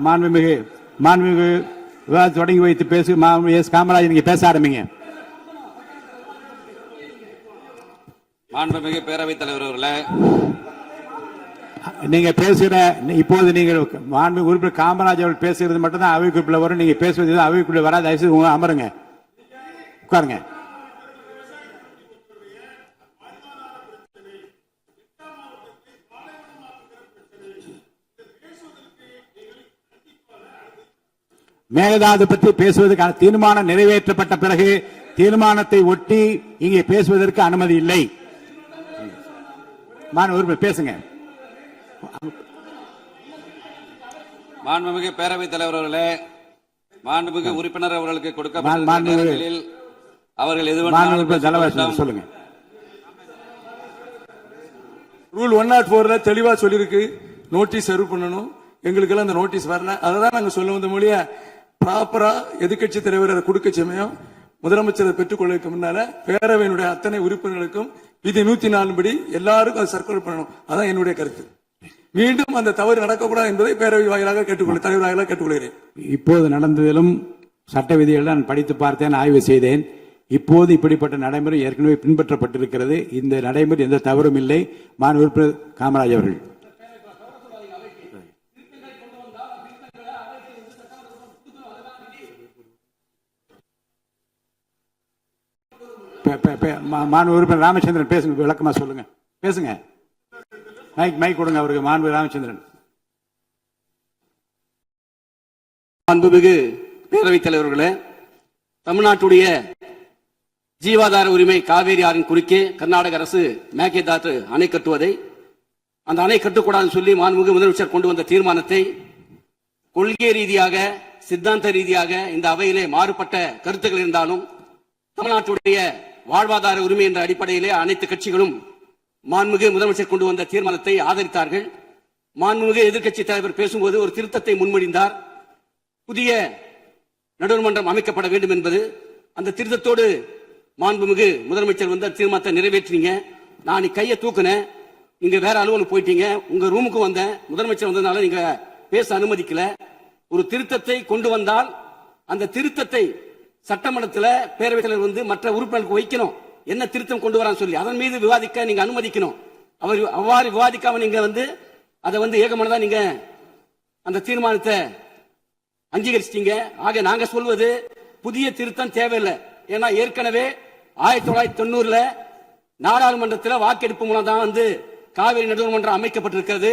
மாண்புமிகு விவாதத்தை தொடங்கி வைத்து பேசு. எஸ் காமராஜ், நீங்க பேச ஆரம்பிங்க. மாண்புமிகு பேரவைத் தலைவர் அவர்களே, நீங்க பேசுகிற இப்போது நீங்கள் மாண்புமிகு உறுப்பினர் காமராஜ் அவர்கள் பேசுகிறது மட்டும்தான் அவை குறிப்பில் வரும். நீங்க பேசுவது அவை குறிப்பில் வராது. தயவுசெய்து அமருங்க, உட்காருங்க. மேகதாது பற்றி பேசுவதற்கான தீர்மானம் நிறைவேற்றப்பட்ட பிறகு தீர்மானத்தை ஒட்டி இங்கே பேசுவதற்கு அனுமதி இல்லை. பேசுங்க. மாண்புமிகு பேரவைத் தலைவர் அவர்களே, மாண்புமிகு உறுப்பினர் அவர்களுக்கு கொடுக்கப்பட்ட அவர்கள் எது சொல்லுங்க. ரூல் 104 தெளிவா சொல்லிருக்கு, நோட்டீஸ் சர்வ் பண்ணணும். எங்களுக்கு எல்லாம் அந்த நோட்டீஸ் வரல. அதான் நாங்க சொல்ல வந்த மொழிய ப்ராப்பரா எதிர்கட்சி தலைவர் அதை கொடுக்க சமயம் முதலமைச்சரை பெற்றுக்கொள்வதற்கு முன்னால பேரவையினுடைய அத்தனை உறுப்பினர்களுக்கும் விதி 104 படி எல்லாருக்கும் அதை சர்க்குலர் பண்ணணும். அதான் என்னுடைய கருத்து. மீண்டும் அந்த தவறு நடக்கக்கூடாது என்பதை பேரவை வாயிலாக கேட்டுக்கொள்ள தலைவர் வாயிலாக கேட்டுக்கொள்கிறேன். இப்போது நடந்ததிலும் சட்ட விதிகள் நான் படித்து பார்த்தேன், ஆய்வு செய்தேன். இப்போது இப்படிப்பட்ட நடைமுறை ஏற்கனவே பின்பற்றப்பட்டிருக்கிறது. இந்த நடைமுறை எந்த தவறும் இல்லை. மாண்பு உறுப்பினர் காமராஜ் அவர்கள் மாண்பு உறுப்பினர் ராமச்சந்திரன் பேசுங்க, விளக்கமா சொல்லுங்க, பேசுங்க. மைக் கொடுங்க அவருக்கு. மாண்பு ராமச்சந்திரன். மாண்புமிகு பேரவைத் தலைவர்களே, தமிழ்நாட்டுடைய ஜீவாதார உரிமை காவேரி ஆறின் குறுக்கே கர்நாடக அரசு மேகதாது அணை கட்டுவதை, அந்த அணை கட்டக்கூடாதுன்னு சொல்லி மாண்புமிகு முதலமைச்சர் கொண்டு வந்த தீர்மானத்தை கொள்கை ரீதியாக சித்தாந்த ரீதியாக இந்த அவையிலே மாறுபட்ட கருத்துக்கள் இருந்தாலும் தமிழ்நாட்டுடைய வாழ்வாதார உரிமை என்ற அடிப்படையிலே அனைத்து கட்சிகளும் மாண்புமிகு முதலமைச்சர் கொண்டு வந்த தீர்மானத்தை ஆதரித்தார்கள். மாண்புமிகு எதிர்க்கட்சி தலைவர் பேசும்போது ஒரு திருத்தத்தை முன்மொழிந்தார். புதிய நடுவர்மன்றம் அமைக்கப்பட வேண்டும் என்பது. அந்த திருத்தத்தோடு மாண்புமிகு முதலமைச்சர் வந்து தீர்மானத்தை நிறைவேற்றினீங்க. நான் கையை தூக்குனேன், நீங்க வேற அலுவலகம் போயிட்டீங்க. உங்க ரூமுக்கு வந்தேன், முதலமைச்சர் வந்ததுனால நீங்க பேச அனுமதிக்கல. ஒரு திருத்தத்தை கொண்டு வந்தால் அந்த திருத்தத்தை சட்டமன்றத்தில் பேரவைத் தலைவர் வந்து மற்ற உறுப்பினர்களுக்கு வைக்கணும். என்ன திருத்தம் கொண்டு வரான்னு சொல்லி அதன் மீது விவாதிக்க நீங்க அனுமதிக்கணும். அவர் அவ்வாறு விவாதிக்காம நீங்க வந்து அதை வந்து ஏகமனதா நீங்க அந்த தீர்மானத்தை அங்கீகரிச்சிட்டீங்க. ஆக நாங்க சொல்வது புதிய திருத்தம் தேவையில்லை. ஏன்னா ஏற்கனவே 1990 நாடாளுமன்றத்தில் வாக்கெடுப்பு மூலம் தான் வந்து காவிரி நடுவர்மன்றம் அமைக்கப்பட்டிருக்கிறது.